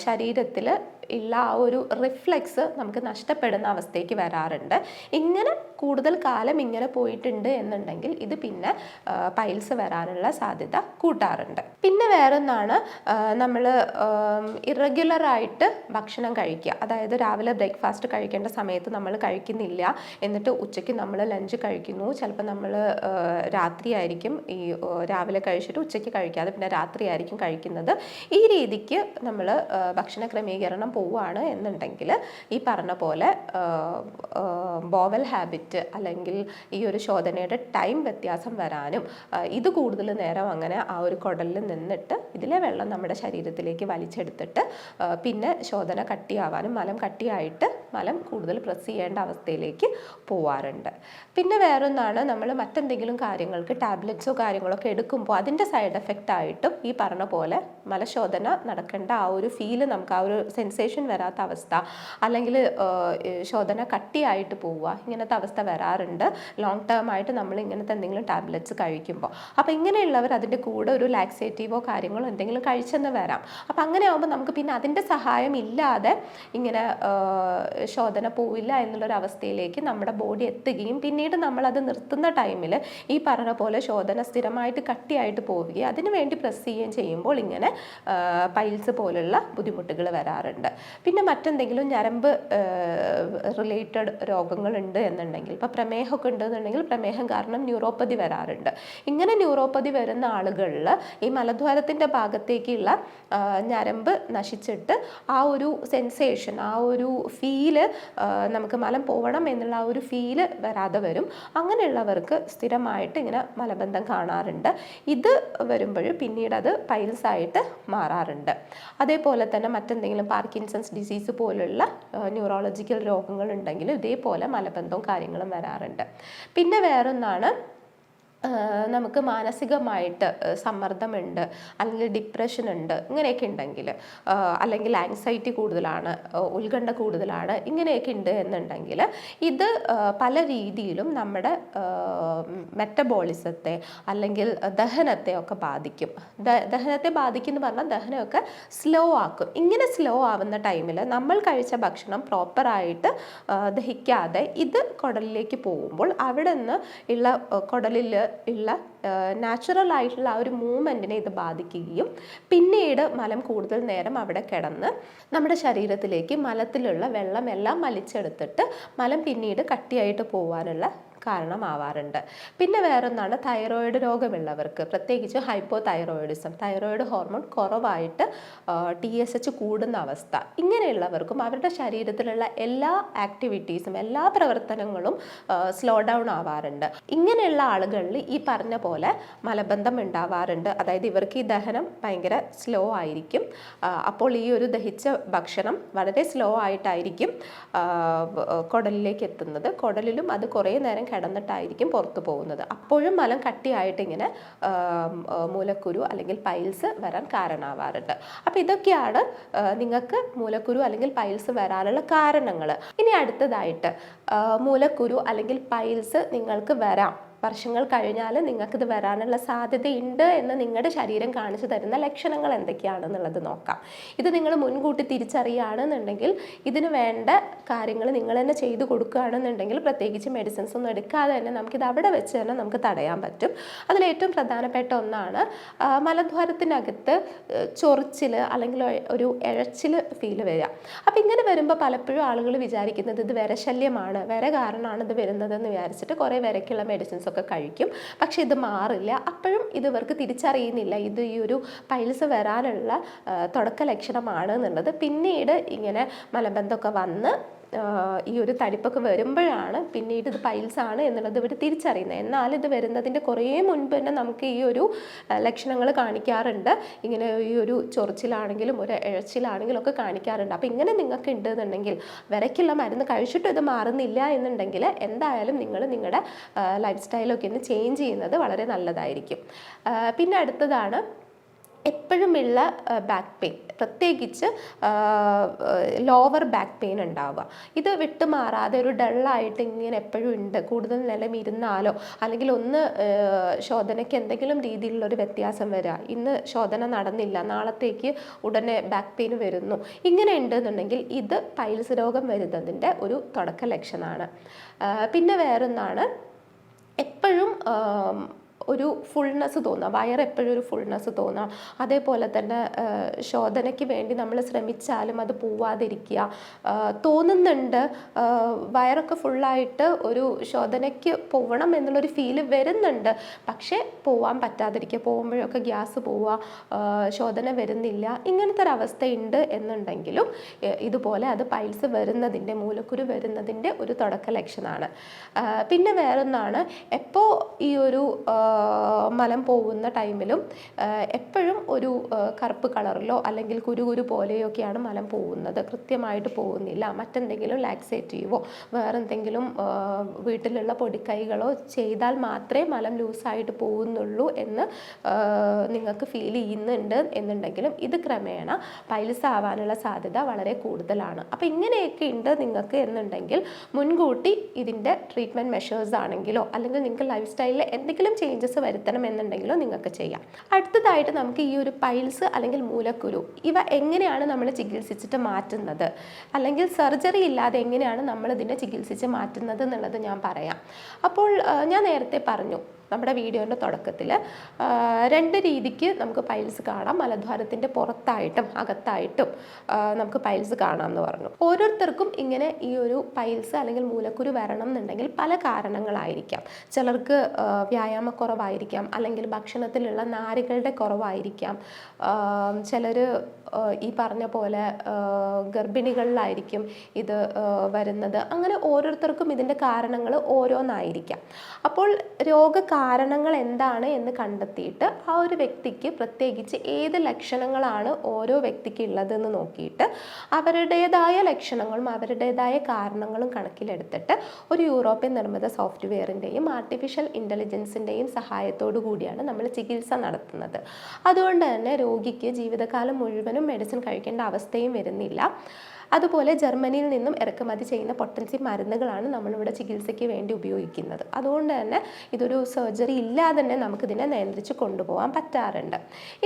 ശരീരത്തിൽ ഉള്ള ആ ഒരു റിഫ്ലെക്സ് നമുക്ക് നഷ്ടപ്പെടുന്ന അവസ്ഥയ്ക്ക് വരാറുണ്ട്. ഇങ്ങനെ കൂടുതൽ കാലം ഇങ്ങനെ പോയിട്ടുണ്ട് എന്നുണ്ടെങ്കിൽ ഇത് പിന്നെ പൈൽസ് വരാനുള്ള സാധ്യത കൂട്ടാറുണ്ട്. പിന്നെ വേറൊന്നാണ് നമ്മൾ ഇറഗുലറായിട്ട് ഭക്ഷണം കഴിക്കുക. അതായത് രാവിലെ ബ്രേക്ക്ഫാസ്റ്റ് കഴിക്കേണ്ട സമയത്ത് നമ്മൾ കഴിക്കുന്നില്ല, എന്നിട്ട് ഉച്ചയ്ക്ക് നമ്മൾ ലഞ്ച് കഴിക്കുന്നു, ചിലപ്പോൾ നമ്മൾ രാത്രിയായിരിക്കും ഈ രാവിലെ കഴിച്ചിട്ട് ഉച്ചയ്ക്ക് കഴിക്കാതെ പിന്നെ രാത്രിയായിരിക്കും കഴിക്കുന്നത്. ഈ രീതിക്ക് നമ്മൾ ഭക്ഷണ ക്രമീകരണം പോവുകയാണ് എന്നുണ്ടെങ്കിൽ ഈ പറഞ്ഞ പോലെ ബോവൽ ഹാബിറ്റ് അല്ലെങ്കിൽ ഈ ഒരു ശോധനയുടെ ടൈം വ്യത്യാസം വരാനും ഇത് കൂടുതൽ നേരം അങ്ങനെ ആ ഒരു കുടലിൽ നിന്നിട്ട് ഇതിലെ വെള്ളം നമ്മുടെ ശരീരത്തിലേക്ക് വലിച്ചെടുത്തിട്ട് പിന്നെ ശോധന കട്ടിയാവാനും മലം കട്ടിയായിട്ട് മലം കൂടുതൽ പ്രസ് ചെയ്യേണ്ട അവസ്ഥയിലേക്ക് പോവാറുണ്ട്. പിന്നെ വേറൊന്നാണ്, നമ്മൾ മറ്റെന്തെങ്കിലും കാര്യങ്ങൾക്ക് ടാബ്ലറ്റ്സോ കാര്യങ്ങളൊക്കെ എടുക്കുമ്പോൾ അതിൻ്റെ സൈഡ് എഫക്റ്റ് ആയിട്ടും ഈ പറഞ്ഞ പോലെ മലശോധന നടക്കേണ്ട ആ ഒരു ഫീല്, നമുക്ക് ആ ഒരു സെൻസേഷൻ വരാത്ത അവസ്ഥ, അല്ലെങ്കിൽ ശോധന കട്ടിയായിട്ട് പോവുക, ഇങ്ങനത്തെ അവസ്ഥ വരാറുണ്ട് ലോങ് ടേം ആയിട്ട് നമ്മൾ ഇങ്ങനത്തെ എന്തെങ്കിലും ടാബ്ലറ്റ്സ് കഴിക്കുമ്പോൾ. അപ്പോൾ ഇങ്ങനെയുള്ളവർ അതിൻ്റെ കൂടെ ഒരു ലാക്സേറ്റീവോ കാര്യങ്ങളോ എന്തെങ്കിലും കഴിച്ചെന്ന് വരാം. അപ്പോൾ അങ്ങനെ ആകുമ്പോൾ നമുക്ക് പിന്നെ അതിൻ്റെ സഹായം ഇല്ലാതെ ഇങ്ങനെ ശോധന പോവില്ല എന്നുള്ളൊരവസ്ഥയിലേക്ക് നമ്മുടെ ബോഡി എത്തുകയും പിന്നീട് നമ്മളത് നിർത്തുന്ന ടൈമിൽ ഈ പറഞ്ഞ പോലെ ശോധന സ്ഥിരമായിട്ട് കട്ടിയായിട്ട് പോവുകയും അതിനു വേണ്ടി പ്രസ് ചെയ്യുകയും ചെയ്യുമ്പോൾ ഇങ്ങനെ പൈൽസ് പോലുള്ള ബുദ്ധിമുട്ടുകൾ വരാറുണ്ട്. പിന്നെ മറ്റെന്തെങ്കിലും ഞരമ്പ് റിലേറ്റഡ് രോഗങ്ങളുണ്ട് എന്നുണ്ടെങ്കിൽ, ഇപ്പോൾ പ്രമേഹമൊക്കെ ഉണ്ടെന്നുണ്ടെങ്കിൽ പ്രമേഹം കാരണം ന്യൂറോപ്പതി വരാറുണ്ട്. ഇങ്ങനെ ന്യൂറോപ്പതി വരുന്ന ആളുകളിൽ ഈ മലദ്വാരത്തിൻ്റെ ഭാഗത്തേക്കുള്ള ഞരമ്പ് നശിച്ചിട്ട് ആ ഒരു സെൻസേഷൻ, ആ ഒരു ഫീല്, നമുക്ക് മലം പോകണം എന്നുള്ള ആ ഒരു ഫീല് വരാതെ വരും. അങ്ങനെയുള്ളവർക്ക് സ്ഥിരമായിട്ട് ഇങ്ങനെ മലബന്ധം കാണാറുണ്ട്. ഇത് വരുമ്പോൾ പിന്നീട് അത് പൈൽസ് ആയിട്ട് മാറാറുണ്ട്. അതേപോലെ തന്നെ മറ്റെന്തെങ്കിലും പാർക്കിൻസൺസ് ഡിസീസ് പോലുള്ള ന്യൂറോളജിക്കൽ രോഗങ്ങൾ ഉണ്ടെങ്കിൽ ഇതേപോലെ മലബന്ധവും കാര്യങ്ങളും വരാറുണ്ട്. പിന്നെ വേറൊന്നാണ്, നമുക്ക് മാനസികമായിട്ട് സമ്മർദ്ദമുണ്ട്, അല്ലെങ്കിൽ ഡിപ്രഷൻ ഉണ്ട്, ഇങ്ങനെയൊക്കെ ഉണ്ടെങ്കിൽ, അല്ലെങ്കിൽ ആങ്സൈറ്റി കൂടുതലാണ്, ഉത്കണ്ഠ കൂടുതലാണ്, ഇങ്ങനെയൊക്കെ ഉണ്ട് എന്നുണ്ടെങ്കിൽ ഇത് പല രീതിയിലും നമ്മുടെ മെറ്റബോളിസത്തെ അല്ലെങ്കിൽ ദഹനത്തെ ഒക്കെ ബാധിക്കും. ദഹനത്തെ ബാധിക്കും എന്ന് പറഞ്ഞാൽ ദഹനമൊക്കെ സ്ലോ ആക്കും. ഇങ്ങനെ സ്ലോ ആവുന്ന ടൈമിൽ നമ്മൾ കഴിച്ച ഭക്ഷണം പ്രോപ്പറായിട്ട് ദഹിക്കാതെ ഇത് കുടലിലേക്ക് പോകുമ്പോൾ അവിടെ നിന്ന് ഉള്ള കുടലിൽ ഉള്ള നാച്ചുറൽ ആയിട്ടുള്ള ആ ഒരു മൂവ്മെൻറ്റിനെ ഇത് ബാധിക്കുകയും പിന്നീട് മലം കൂടുതൽ നേരം അവിടെ കിടന്ന് നമ്മുടെ ശരീരത്തിലേക്ക് മലത്തിലുള്ള വെള്ളം എല്ലാം വലിച്ചെടുത്തിട്ട് മലം പിന്നീട് കട്ടിയായിട്ട് പോകാനുള്ള കാരണമാവാറുണ്ട്. പിന്നെ വേറൊന്നാണ്, തൈറോയിഡ് രോഗമുള്ളവർക്ക്, പ്രത്യേകിച്ച് ഹൈപ്പോ തൈറോയിഡിസം, തൈറോയിഡ് ഹോർമോൺ കുറവായിട്ട് TSH കൂടുന്ന അവസ്ഥ, ഇങ്ങനെയുള്ളവർക്കും അവരുടെ ശരീരത്തിലുള്ള എല്ലാ ആക്ടിവിറ്റീസും എല്ലാ പ്രവർത്തനങ്ങളും സ്ലോ ഡൗൺ ആവാറുണ്ട്. ഇങ്ങനെയുള്ള ആളുകളിൽ ഈ പറഞ്ഞ പോലെ മലബന്ധം ഉണ്ടാവാറുണ്ട്. അതായത് ഇവർക്ക് ഈ ദഹനം ഭയങ്കര സ്ലോ ആയിരിക്കും. അപ്പോൾ ഈ ഒരു ദഹിച്ച ഭക്ഷണം വളരെ സ്ലോ ആയിട്ടായിരിക്കും കുടലിലേക്ക് എത്തുന്നത്. കുടലിലും അത് കുറേ നേരം കിടന്നിട്ടായിരിക്കും പുറത്തു പോകുന്നത്. അപ്പോഴും മലം കട്ടിയായിട്ട് ഇങ്ങനെ മൂലക്കുരു അല്ലെങ്കിൽ പൈൽസ് വരാൻ കാരണമാവാറുണ്ട്. അപ്പോൾ ഇതൊക്കെയാണ് നിങ്ങൾക്ക് മൂലക്കുരു അല്ലെങ്കിൽ പൈൽസ് വരാനുള്ള കാരണങ്ങൾ. ഇനി അടുത്തതായിട്ട് മൂലക്കുരു അല്ലെങ്കിൽ പൈൽസ് നിങ്ങൾക്ക് വരാം വർഷങ്ങൾ കഴിഞ്ഞാൽ നിങ്ങൾക്കിത് വരാനുള്ള സാധ്യതയുണ്ട് എന്ന് നിങ്ങളുടെ ശരീരം കാണിച്ചു തരുന്ന ലക്ഷണങ്ങൾ എന്തൊക്കെയാണെന്നുള്ളത് നോക്കാം. ഇത് നിങ്ങൾ മുൻകൂട്ടി തിരിച്ചറിയുകയാണെന്നുണ്ടെങ്കിൽ ഇതിന് വേണ്ട കാര്യങ്ങൾ നിങ്ങൾ തന്നെ ചെയ്തു കൊടുക്കുകയാണെന്നുണ്ടെങ്കിൽ പ്രത്യേകിച്ച് മെഡിസിൻസ് ഒന്നും എടുക്കാതെ തന്നെ നമുക്കിത് അവിടെ വെച്ച് തന്നെ നമുക്ക് തടയാൻ പറ്റും. അതിലേറ്റവും പ്രധാനപ്പെട്ട ഒന്നാണ് മലദ്വാരത്തിനകത്ത് ചൊറിച്ചിൽ അല്ലെങ്കിൽ ഒരു ഇഴച്ചിൽ ഫീൽ വരിക. അപ്പം ഇങ്ങനെ വരുമ്പോൾ പലപ്പോഴും ആളുകൾ വിചാരിക്കുന്നത് ഇത് വിരശല്യമാണ്, വിര കാരണമാണ് ഇത് വരുന്നതെന്ന് വിചാരിച്ചിട്ട് കുറേ വിരയ്ക്കുള്ള മെഡിസിൻസ് ഒക്കെ കഴിക്കും. പക്ഷെ ഇത് മാറില്ല. അപ്പോഴും ഇത് ഇവർക്ക് തിരിച്ചറിയുന്നില്ല ഇത് ഈ ഒരു പൈൽസ് വരാനുള്ള തുടക്ക ലക്ഷണമാണ് എന്നുള്ളത്. പിന്നീട് ഇങ്ങനെ മലബന്ധമൊക്കെ വന്ന് ഈ ഒരു തടിപ്പൊക്കെ വരുമ്പോഴാണ് പിന്നീട് ഇത് പൈൽസാണ് എന്നുള്ളത് ഇവർ തിരിച്ചറിയുന്നത്. എന്നാൽ ഇത് വരുന്നതിൻ്റെ കുറേ മുൻപ് തന്നെ നമുക്ക് ഈ ഒരു ലക്ഷണങ്ങൾ കാണിക്കാറുണ്ട്. ഇങ്ങനെ ഈ ഒരു ചൊറിച്ചിലാണെങ്കിലും ഒരു ഇഴച്ചിലാണെങ്കിലും ഒക്കെ കാണിക്കാറുണ്ട്. അപ്പോൾ ഇങ്ങനെ നിങ്ങൾക്ക് ഉണ്ടെന്നുണ്ടെങ്കിൽ വിരയ്ക്കുള്ള മരുന്ന് കഴിച്ചിട്ടും ഇത് മാറുന്നില്ല എന്നുണ്ടെങ്കിൽ എന്തായാലും നിങ്ങൾ നിങ്ങളുടെ ലൈഫ് സ്റ്റൈലൊക്കെ ഒന്ന് ചേഞ്ച് ചെയ്യുന്നത് വളരെ നല്ലതായിരിക്കും. പിന്നെ അടുത്തതാണ് എപ്പോഴുമുള്ള ബാക്ക് പെയിൻ, പ്രത്യേകിച്ച് ലോവർ ബാക്ക് പെയിൻ ഉണ്ടാവുക. ഇത് വിട്ടുമാറാതെ ഒരു ഡള്ളായിട്ട് ഇങ്ങനെ എപ്പോഴും ഉണ്ട്. കൂടുതൽ നിലം ഇരുന്നാലോ അല്ലെങ്കിൽ ഒന്ന് ശോധനയ്ക്ക് എന്തെങ്കിലും രീതിയിലുള്ളൊരു വ്യത്യാസം വരിക, ഇന്ന് ശോധന നടന്നില്ല നാളത്തേക്ക് ഉടനെ ബാക്ക് പെയിൻ വരുന്നു, ഇങ്ങനെ ഉണ്ടെന്നുണ്ടെങ്കിൽ ഇത് പൈൽസ് രോഗം വരുന്നതിൻ്റെ ഒരു തുടക്ക ലക്ഷണമാണ്. പിന്നെ വേറൊന്നാണ് എപ്പോഴും ഒരു ഫുൾനെസ് തോന്നുക, വയറെപ്പോഴും ഒരു ഫുൾനെസ് തോന്നുക. അതേപോലെ തന്നെ ശോധനയ്ക്ക് വേണ്ടി നമ്മൾ ശ്രമിച്ചാലും അത് പോവാതിരിക്കുക. തോന്നുന്നുണ്ട് വയറൊക്കെ ഫുള്ളായിട്ട് ഒരു ശോധനയ്ക്ക് പോകണം എന്നുള്ളൊരു ഫീല് വരുന്നുണ്ട്, പക്ഷേ പോവാൻ പറ്റാതിരിക്കുക, പോകുമ്പോഴൊക്കെ ഗ്യാസ് പോവുക, ശോധന വരുന്നില്ല, ഇങ്ങനത്തെ ഒരു അവസ്ഥയുണ്ട് എന്നുണ്ടെങ്കിലും ഇതുപോലെ അത് പൈൽസ് വരുന്നതിൻ്റെ, മൂലക്കുരു വരുന്നതിൻ്റെ ഒരു തുടക്ക ലക്ഷണമാണ്. പിന്നെ വേറൊന്നാണ് എപ്പോൾ ഈ ഒരു മലം പോകുന്ന ടൈമിലും എപ്പോഴും ഒരു കറുപ്പ് കളറിലോ അല്ലെങ്കിൽ കുരു പോലെയൊക്കെയാണ് മലം പോകുന്നത്, കൃത്യമായിട്ട് പോകുന്നില്ല. മറ്റെന്തെങ്കിലും ലാക്സേറ്റീവോ വേറെന്തെങ്കിലും വീട്ടിലുള്ള പൊടിക്കൈകളോ ചെയ്താൽ മാത്രമേ മലം ലൂസായിട്ട് പോകുന്നുള്ളൂ എന്ന് നിങ്ങൾക്ക് ഫീൽ ചെയ്യുന്നുണ്ട് എന്നുണ്ടെങ്കിലും ഇത് ക്രമേണ പൈൽസ് ആവാനുള്ള സാധ്യത വളരെ കൂടുതലാണ്. അപ്പോൾ ഇങ്ങനെയൊക്കെ ഉണ്ട് നിങ്ങൾക്ക് എന്നുണ്ടെങ്കിൽ മുൻകൂട്ടി ഇതിൻ്റെ ട്രീറ്റ്മെൻറ്റ് മെഷേഴ്സ് ആണെങ്കിലോ അല്ലെങ്കിൽ നിങ്ങൾക്ക് ലൈഫ് സ്റ്റൈലിൽ എന്തെങ്കിലും ചേഞ്ചസ് വരുത്തണം എന്നുണ്ടെങ്കിലോ നിങ്ങൾക്ക് ചെയ്യാം. അടുത്തതായിട്ട് നമുക്ക് ഈ ഒരു പൈൽസ് അല്ലെങ്കിൽ മൂലക്കുരു ഇവ എങ്ങനെയാണ് നമ്മൾ ചികിത്സിച്ചിട്ട് മാറ്റുന്നത്, അല്ലെങ്കിൽ സർജറി ഇല്ലാതെ എങ്ങനെയാണ് നമ്മൾ ഇതിനെ ചികിത്സിച്ച് മാറ്റുന്നത് എന്നുള്ളത് ഞാൻ പറയാം. അപ്പോൾ ഞാൻ നേരത്തെ പറഞ്ഞു നമ്മുടെ വീഡിയോൻ്റെ തുടക്കത്തിൽ 2 രീതിക്ക് നമുക്ക് പൈൽസ് കാണാം. മലദ്വാരത്തിൻ്റെ പുറത്തായിട്ടും അകത്തായിട്ടും നമുക്ക് പൈൽസ് കാണാം എന്ന് പറഞ്ഞു. ഓരോരുത്തർക്കും ഇങ്ങനെ ഈ ഒരു പൈൽസ് അല്ലെങ്കിൽ മൂലക്കുരു വരണം എന്നുണ്ടെങ്കിൽ പല കാരണങ്ങളായിരിക്കാം. ചിലർക്ക് വ്യായാമക്കുറവായിരിക്കാം, അല്ലെങ്കിൽ ഭക്ഷണത്തിലുള്ള നാരുകളുടെ കുറവായിരിക്കാം, ചിലർ ഈ പറഞ്ഞ പോലെ ഗർഭിണികളിലായിരിക്കും ഇത് വരുന്നത്. അങ്ങനെ ഓരോരുത്തർക്കും ഇതിൻ്റെ കാരണങ്ങൾ ഓരോന്നായിരിക്കാം. അപ്പോൾ കാരണങ്ങൾ എന്താണ് എന്ന് കണ്ടെത്തിയിട്ട് ആ ഒരു വ്യക്തിക്ക് പ്രത്യേകിച്ച് ഏത് ലക്ഷണങ്ങളാണ് ഓരോ വ്യക്തിക്ക് ഉള്ളതെന്ന് നോക്കിയിട്ട് അവരുടേതായ ലക്ഷണങ്ങളും അവരുടേതായ കാരണങ്ങളും കണക്കിലെടുത്തിട്ട് ഒരു യൂറോപ്യൻ നിർമ്മിത സോഫ്റ്റ്വെയറിൻ്റെയും ആർട്ടിഫിഷ്യൽ ഇൻ്റലിജൻസിൻ്റെയും സഹായത്തോടു കൂടിയാണ് നമ്മൾ ചികിത്സ നടത്തുന്നത്. അതുകൊണ്ട് തന്നെ രോഗിക്ക് ജീവിതകാലം മുഴുവനും മെഡിസിൻ കഴിക്കേണ്ട അവസ്ഥയും വരുന്നില്ല. അതുപോലെ ജർമ്മനിയിൽ നിന്നും ഇറക്കുമതി ചെയ്യുന്ന പൊട്ടൻസി മരുന്നുകളാണ് നമ്മളിവിടെ ചികിത്സയ്ക്ക് വേണ്ടി ഉപയോഗിക്കുന്നത്. അതുകൊണ്ട് തന്നെ ഇതൊരു സർജറി ഇല്ലാതെ തന്നെ നമുക്കിതിനെ നിയന്ത്രിച്ച് കൊണ്ടുപോകാൻ പറ്റാറുണ്ട്.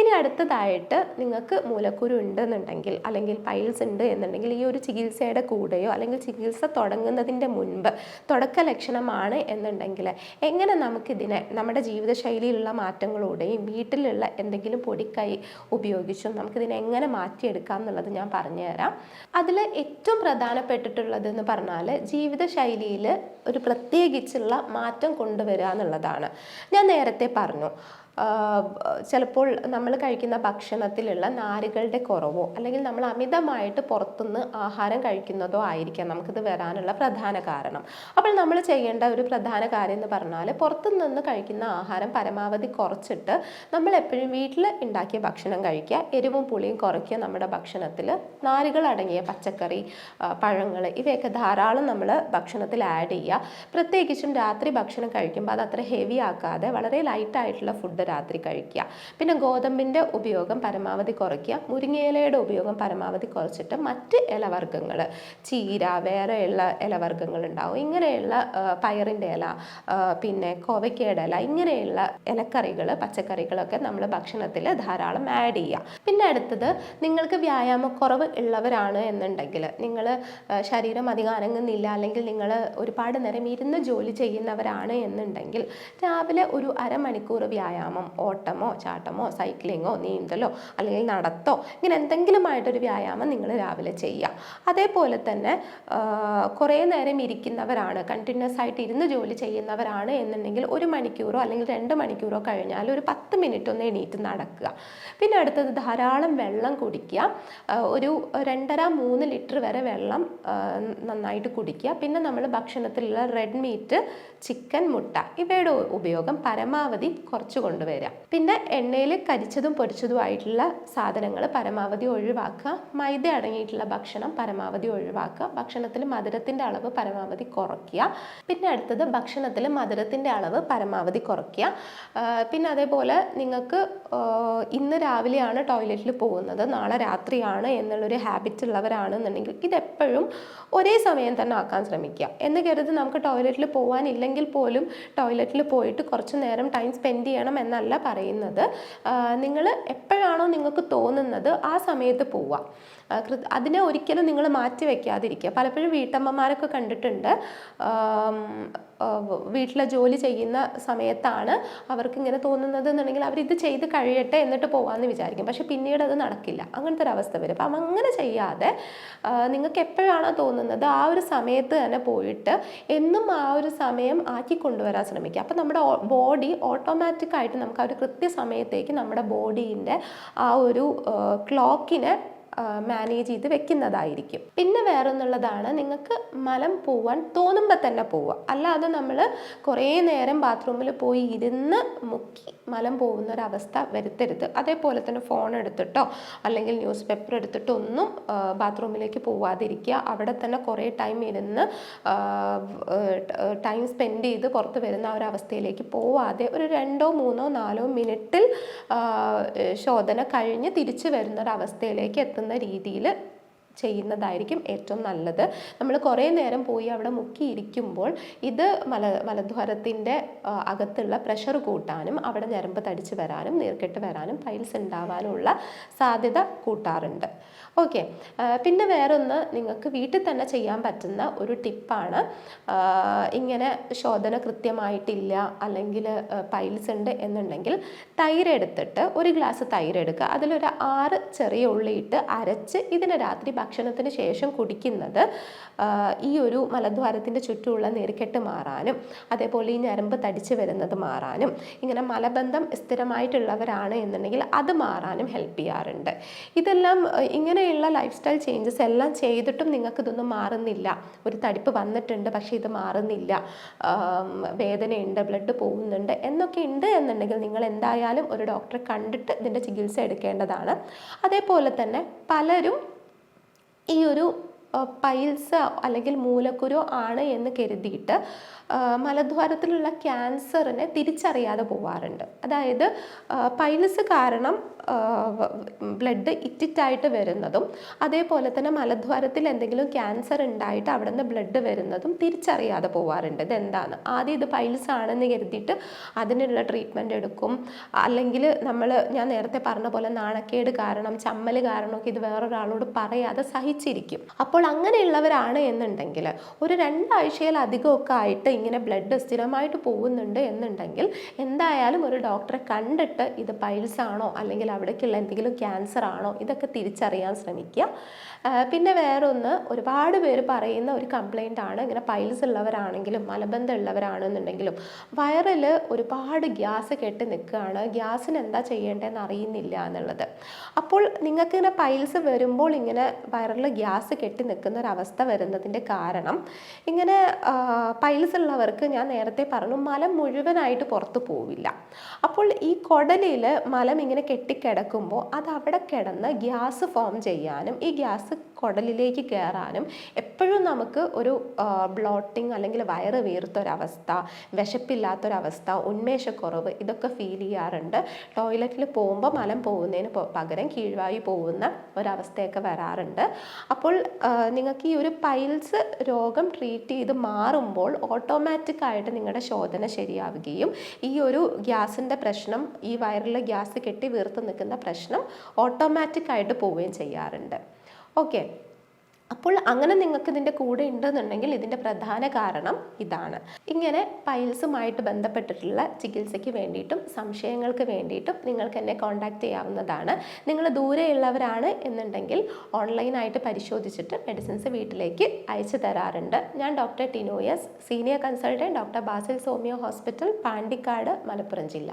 ഇനി അടുത്തതായിട്ട് നിങ്ങൾക്ക് മൂലക്കുരു ഉണ്ടെന്നുണ്ടെങ്കിൽ അല്ലെങ്കിൽ പൈൽസ് ഉണ്ട് എന്നുണ്ടെങ്കിൽ ഈ ഒരു ചികിത്സയുടെ കൂടെയോ അല്ലെങ്കിൽ ചികിത്സ തുടങ്ങുന്നതിൻ്റെ മുൻപ് തുടക്ക ലക്ഷണമാണ് എന്നുണ്ടെങ്കിൽ എങ്ങനെ നമുക്കിതിനെ നമ്മുടെ ജീവിതശൈലിയിലുള്ള മാറ്റങ്ങളോടെയും വീട്ടിലുള്ള എന്തെങ്കിലും പൊടിക്കൈ ഉപയോഗിച്ചും നമുക്കിതിനെ എങ്ങനെ മാറ്റിയെടുക്കാം എന്നുള്ളത് ഞാൻ പറഞ്ഞുതരാം. അതിൽ ഏറ്റവും പ്രധാനപ്പെട്ടിട്ടുള്ളത് എന്ന് പറഞ്ഞാൽ ജീവിതശൈലിയിൽ ഒരു പ്രത്യേകിച്ചുള്ള മാറ്റം കൊണ്ടുവരിക എന്നുള്ളതാണ്. ഞാൻ നേരത്തെ പറഞ്ഞു ചിലപ്പോൾ നമ്മൾ കഴിക്കുന്ന ഭക്ഷണത്തിലുള്ള നാരുകളുടെ കുറവോ അല്ലെങ്കിൽ നമ്മൾ അമിതമായിട്ട് പുറത്തുനിന്ന് ആഹാരം കഴിക്കുന്നതോ ആയിരിക്കാം നമുക്കിത് വരാനുള്ള പ്രധാന കാരണം. അപ്പോൾ നമ്മൾ ചെയ്യേണ്ട ഒരു പ്രധാന കാര്യം എന്ന് പറഞ്ഞാൽ പുറത്തുനിന്ന് കഴിക്കുന്ന ആഹാരം പരമാവധി കുറച്ചിട്ട് നമ്മൾ എപ്പോഴും വീട്ടിൽ ഉണ്ടാക്കിയ ഭക്ഷണം കഴിക്കുക, എരിവും പുളിയും കുറയ്ക്കുക. നമ്മുടെ ഭക്ഷണത്തിൽ നാരുകൾ അടങ്ങിയ പച്ചക്കറി, പഴങ്ങൾ ഇവയൊക്കെ ധാരാളം നമ്മൾ ഭക്ഷണത്തിൽ ആഡ് ചെയ്യുക. പ്രത്യേകിച്ചും രാത്രി ഭക്ഷണം കഴിക്കുമ്പോൾ അത് അത്ര ഹെവി ആക്കാതെ വളരെ ലൈറ്റായിട്ടുള്ള ഫുഡ് രാത്രി കഴിക്കുക. പിന്നെ ഗോതമ്പിൻ്റെ ഉപയോഗം പരമാവധി കുറയ്ക്കുക. മുരിങ്ങയിലയുടെ ഉപയോഗം പരമാവധി കുറച്ചിട്ട് മറ്റ് ഇലവർഗ്ഗങ്ങൾ, ചീര, വേറെയുള്ള ഇലവർഗ്ഗങ്ങൾ ഉണ്ടാവും, ഇങ്ങനെയുള്ള പയറിൻ്റെ ഇല, പിന്നെ കോവയ്ക്കയുടെ ഇല, ഇങ്ങനെയുള്ള ഇലക്കറികൾ, പച്ചക്കറികളൊക്കെ നമ്മൾ ഭക്ഷണത്തിൽ ധാരാളം ആഡ് ചെയ്യുക. പിന്നെ അടുത്തത്, നിങ്ങൾക്ക് വ്യായാമക്കുറവ് ഉള്ളവരാണ് എന്നുണ്ടെങ്കിൽ, നിങ്ങൾ ശരീരം അധികം അനങ്ങുന്നില്ല, അല്ലെങ്കിൽ നിങ്ങൾ ഒരുപാട് നേരം ഇരുന്ന് ജോലി ചെയ്യുന്നവരാണ് എന്നുണ്ടെങ്കിൽ, രാവിലെ ഒരു അരമണിക്കൂർ വ്യായാമം, ഓട്ടമോ ചാട്ടമോ സൈക്ലിങ്ങോ നീന്തലോ അല്ലെങ്കിൽ നടത്തോ, ഇങ്ങനെ എന്തെങ്കിലുമായിട്ടൊരു വ്യായാമം നിങ്ങൾ രാവിലെ ചെയ്യുക. അതേപോലെ തന്നെ കുറേ നേരം ഇരിക്കുന്നവരാണ്, കണ്ടിന്യൂസ് ആയിട്ട് ഇരുന്ന് ജോലി ചെയ്യുന്നവരാണ് എന്നുണ്ടെങ്കിൽ 1 മണിക്കൂറോ അല്ലെങ്കിൽ 2 മണിക്കൂറോ കഴിഞ്ഞാൽ ഒരു 10 മിനിറ്റ് ഒന്ന് എണീറ്റ് നടക്കുക. പിന്നെ അടുത്തത്, ധാരാളം വെള്ളം കുടിക്കുക. ഒരു 2.5-3 ലിറ്റർ വരെ വെള്ളം നന്നായിട്ട് കുടിക്കുക. പിന്നെ നമ്മൾ ഭക്ഷണത്തിലുള്ള റെഡ് മീറ്റ്, ചിക്കൻ, മുട്ട ഇവയുടെ ഉപയോഗം പരമാവധി കുറച്ച് കൊണ്ടുവരിക. പിന്നെ എണ്ണയിൽ കരിച്ചതും പൊരിച്ചതുമായിട്ടുള്ള സാധനങ്ങൾ പരമാവധി ഒഴിവാക്കുക. മൈദ അടങ്ങിയിട്ടുള്ള ഭക്ഷണം പരമാവധി ഒഴിവാക്കുക. ഭക്ഷണത്തിൽ മധുരത്തിൻ്റെ അളവ് പരമാവധി കുറയ്ക്കുക. പിന്നെ അടുത്തത്, ഭക്ഷണത്തിൽ മധുരത്തിൻ്റെ അളവ് പരമാവധി കുറയ്ക്കുക. പിന്നെ അതേപോലെ നിങ്ങൾക്ക് ഇന്ന് രാവിലെയാണ് ടോയ്ലറ്റിൽ പോകുന്നത്, നാളെ രാത്രിയാണ് എന്നുള്ളൊരു ഹാബിറ്റ് ഉള്ളവരാണെന്നുണ്ടെങ്കിൽ ഇതെപ്പോഴും ഒരേ സമയം തന്നെ ആക്കാൻ ശ്രമിക്കുക. എന്ന് കരുതി നമുക്ക് ടോയ്ലറ്റിൽ പോകാനില്ലെങ്കിൽ പോലും ടോയ്ലറ്റിൽ പോയിട്ട് കുറച്ച് നേരം ടൈം സ്പെൻഡ് ചെയ്യണം എന്നല്ല പറയുന്നത്. നിങ്ങൾ എപ്പോഴാണോ നിങ്ങൾക്ക് തോന്നുന്നത് ആ സമയത്ത് പോവുക. അതിനെ ഒരിക്കലും നിങ്ങൾ മാറ്റി വയ്ക്കാതിരിക്കുക. പലപ്പോഴും വീട്ടമ്മമാരൊക്കെ കണ്ടിട്ടുണ്ട്, വീട്ടിലെ ജോലി ചെയ്യുന്ന സമയത്താണ് അവർക്ക് ഇങ്ങനെ തോന്നുന്നത് എന്നുണ്ടെങ്കിൽ അവരിത് ചെയ്ത് കഴിയട്ടെ എന്നിട്ട് പോകാമെന്ന് വിചാരിക്കും. പക്ഷെ പിന്നീട് അത് നടക്കില്ല, അങ്ങനത്തെ ഒരു അവസ്ഥ വരും. അപ്പം അങ്ങനെ ചെയ്യാതെ നിങ്ങൾക്ക് എപ്പോഴാണോ തോന്നുന്നത് ആ ഒരു സമയത്ത് തന്നെ പോയിട്ട് എന്നും ആ ഒരു സമയം ആക്കി കൊണ്ടുവരാൻ ശ്രമിക്കുക. അപ്പം നമ്മുടെ ബോഡി ഓട്ടോമാറ്റിക്കായിട്ട് നമുക്ക് ആ ഒരു കൃത്യസമയത്തേക്ക് നമ്മുടെ ബോഡീൻ്റെ ആ ഒരു ക്ലോക്കിനെ മാനേജ് ചെയ്ത് വെക്കുന്നതായിരിക്കും. പിന്നെ വേറൊന്നുള്ളതാണ്, നിങ്ങൾക്ക് മലം പോവാൻ തോന്നുമ്പോൾ തന്നെ പോവുക. അല്ലാതെ നമ്മൾ കുറേ നേരം ബാത്റൂമിൽ പോയി ഇരുന്ന് മുക്കി മലം പോകുന്നൊരവസ്ഥ വരുത്തരുത്. അതേപോലെ തന്നെ ഫോൺ എടുത്തിട്ടോ അല്ലെങ്കിൽ ന്യൂസ് പേപ്പർ എടുത്തിട്ടോ ഒന്നും ബാത്റൂമിലേക്ക് പോവാതിരിക്കുക. അവിടെ തന്നെ കുറേ ടൈം ഇരുന്ന് ടൈം സ്പെൻഡ് ചെയ്ത് പുറത്ത് വരുന്ന ആ ഒരു അവസ്ഥയിലേക്ക് പോവാതെ ഒരു 2, 3, 4 മിനിറ്റിൽ ശോധന കഴിഞ്ഞ് തിരിച്ചു വരുന്നൊരവസ്ഥയിലേക്ക് എത്തുന്ന രീതിയിൽ ചെയ്യുന്നതായിരിക്കും ഏറ്റവും നല്ലത്. നമ്മൾ കുറേ നേരം പോയി അവിടെ മുക്കിയിരിക്കുമ്പോൾ ഇത് മലദ്വാരത്തിൻ്റെ അകത്തുള്ള പ്രഷർ കൂട്ടാനും അവിടെ ഞരമ്പ് തടിച്ച് വരാനും നീർക്കെട്ട് വരാനും പൈൽസ് ഉണ്ടാവാനുള്ള സാധ്യത കൂട്ടാറുണ്ട്. ഓക്കെ, പിന്നെ വേറൊന്ന് നിങ്ങൾക്ക് വീട്ടിൽ തന്നെ ചെയ്യാൻ പറ്റുന്ന ഒരു ടിപ്പാണ്, ഇങ്ങനെ ശോധന കൃത്യമായിട്ടില്ല അല്ലെങ്കിൽ പൈൽസ് ഉണ്ട് എന്നുണ്ടെങ്കിൽ തൈര് എടുത്തിട്ട് 1 ഗ്ലാസ് തൈര് എടുക്കുക, അതിലൊരു 6 ചെറിയ ഉള്ളി ഇട്ട് അരച്ച് ഇതിനെ രാത്രി ഭക്ഷണത്തിന് ശേഷം കുടിക്കുന്നത് ഈ ഒരു മലദ്വാരത്തിൻ്റെ ചുറ്റുമുള്ള നീർക്കെട്ട് മാറാനും അതേപോലെ ഈ ഞരമ്പ് തടിച്ച് വരുന്നത് മാറാനും, ഇങ്ങനെ മലബന്ധം സ്ഥിരമായിട്ടുള്ളവരാണ് എന്നുണ്ടെങ്കിൽ അത് മാറാനും ഹെൽപ്പ് ചെയ്യാറുണ്ട്. ഇതെല്ലാം ഇങ്ങനെയുള്ള ലൈഫ് സ്റ്റൈൽ ചേഞ്ചസ് എല്ലാം ചെയ്തിട്ടും നിങ്ങൾക്ക് ഇതൊന്നും മാറുന്നില്ല, ഒരു തടിപ്പ് വന്നിട്ടുണ്ട് പക്ഷേ ഇത് മാറുന്നില്ല, വേദനയുണ്ട്, ബ്ലഡ് പോകുന്നുണ്ട് എന്നൊക്കെ ഉണ്ട് എന്നുണ്ടെങ്കിൽ നിങ്ങൾ എന്തായാലും ഒരു ഡോക്ടറെ കണ്ടിട്ട് ഇതിൻ്റെ ചികിത്സ എടുക്കേണ്ടതാണ്. അതേപോലെ തന്നെ പലരും ഈ ഒരു പൈൽസ് അല്ലെങ്കിൽ മൂലക്കുരു ആണ് എന്ന് കരുതിയിട്ട് മലദ്വാരത്തിലുള്ള ക്യാൻസറിനെ തിരിച്ചറിയാതെ പോവാറുണ്ട്. അതായത് പൈൽസ് കാരണം ബ്ലഡ് ഇറ്റിറ്റായിട്ട് വരുന്നതും അതേപോലെ തന്നെ മലദ്വാരത്തിൽ എന്തെങ്കിലും ക്യാൻസർ ഉണ്ടായിട്ട് അവിടെ നിന്ന് ബ്ലഡ് വരുന്നതും തിരിച്ചറിയാതെ പോവാറുണ്ട്. ഇതെന്താണ്, ആദ്യം ഇത് പൈൽസ് ആണെന്ന് കരുതിയിട്ട് അതിനുള്ള ട്രീറ്റ്മെൻറ്റ് എടുക്കും. അല്ലെങ്കിൽ ഞാൻ നേരത്തെ പറഞ്ഞ പോലെ നാണക്കേട് കാരണം ചമ്മൽ കാരണമൊക്കെ ഇത് വേറൊരാളോട് പറയാതെ സഹിച്ചിരിക്കും. അപ്പോൾ അങ്ങനെയുള്ളവരാണ് എന്നുണ്ടെങ്കിൽ ഒരു 2 ആഴ്ചയിലധികമൊക്കെ ആയിട്ട് ഇങ്ങനെ ബ്ലഡ് സ്ഥിരമായിട്ട് പോകുന്നുണ്ട് എന്നുണ്ടെങ്കിൽ എന്തായാലും ഒരു ഡോക്ടറെ കണ്ടിട്ട് ഇത് പൈൽസ് ആണോ അല്ലെങ്കിൽ അവിടേക്കുള്ള എന്തെങ്കിലും ക്യാൻസർ ആണോ ഇതൊക്കെ തിരിച്ചറിയാൻ ശ്രമിക്കുക. പിന്നെ വേറൊന്ന്, ഒരുപാട് പേര് പറയുന്ന ഒരു കംപ്ലൈൻ്റ് ആണ്, ഇങ്ങനെ പൈൽസ് ഉള്ളവരാണെങ്കിലും മലബന്ധം ഉള്ളവരാണെന്നുണ്ടെങ്കിലും വയറിൽ ഒരുപാട് ഗ്യാസ് കെട്ടി നിൽക്കുകയാണ്, ഗ്യാസിന് എന്താ ചെയ്യേണ്ടതെന്ന് അറിയുന്നില്ല എന്നുള്ളത്. അപ്പോൾ നിങ്ങൾക്ക് ഇങ്ങനെ പൈൽസ് വരുമ്പോൾ ഇങ്ങനെ വയറിൽ ഗ്യാസ് കെട്ടി നിൽക്കുന്ന ഒരവസ്ഥ വരുന്നതിൻ്റെ കാരണം, ഇങ്ങനെ പൈൽസ് ഉള്ളവർക്ക് ഞാൻ നേരത്തെ പറഞ്ഞു മലം മുഴുവനായിട്ട് പുറത്ത് പോവില്ല. അപ്പോൾ ഈ കുടലിൽ മലം ഇങ്ങനെ കെട്ടിക്കിടക്കുമ്പോൾ അത് അവിടെ കിടന്ന് ഗ്യാസ് ഫോം ചെയ്യാനും ഈ ഗ്യാസ് കുടലിലേക്ക് കയറാനും എപ്പോഴും നമുക്ക് ഒരു ബ്ലോട്ടിങ് അല്ലെങ്കിൽ വയറ് വീർത്തൊരവസ്ഥ, വിശപ്പില്ലാത്തൊരവസ്ഥ, ഉന്മേഷക്കുറവ് ഇതൊക്കെ ഫീൽ ചെയ്യാറുണ്ട്. ടോയ്ലറ്റിൽ പോകുമ്പോൾ മലം പോകുന്നതിന് പകരം കീഴ്വായു പോകുന്ന ഒരവസ്ഥയൊക്കെ വരാറുണ്ട്. അപ്പോൾ നിങ്ങൾക്ക് ഈ ഒരു പൈൽസ് രോഗം ട്രീറ്റ് ചെയ്ത് മാറുമ്പോൾ ഓട്ടോമാറ്റിക്കായിട്ട് നിങ്ങളുടെ ശോധന ശരിയാവുകയും ഈ ഒരു ഗ്യാസിൻ്റെ പ്രശ്നം, ഈ വയറിലെ ഗ്യാസ് കെട്ടി വീർത്ത് നിൽക്കുന്ന പ്രശ്നം ഓട്ടോമാറ്റിക്കായിട്ട് പോവുകയും ചെയ്യാറുണ്ട്. ഓക്കെ, അപ്പോൾ അങ്ങനെ നിങ്ങൾക്ക് ഇതിൻ്റെ കൂടെ ഉണ്ടെന്നുണ്ടെങ്കിൽ ഇതിൻ്റെ പ്രധാന കാരണം ഇതാണ്. ഇങ്ങനെ പൈൽസുമായിട്ട് ബന്ധപ്പെട്ടിട്ടുള്ള ചികിത്സയ്ക്ക് വേണ്ടിയിട്ടും സംശയങ്ങൾക്ക് വേണ്ടിയിട്ടും നിങ്ങൾക്ക് എന്നെ കോൺടാക്റ്റ് ചെയ്യാവുന്നതാണ്. നിങ്ങൾ ദൂരെയുള്ളവരാണ് എന്നുണ്ടെങ്കിൽ ഓൺലൈനായിട്ട് പരിശോധിച്ചിട്ട് മെഡിസിൻസ് വീട്ടിലേക്ക് അയച്ചു തരാറുണ്ട്. ഞാൻ doctor Tinu S, senior consultant, doctor Basil homeo hospital, Pandikkad, Malappuram ജില്ല.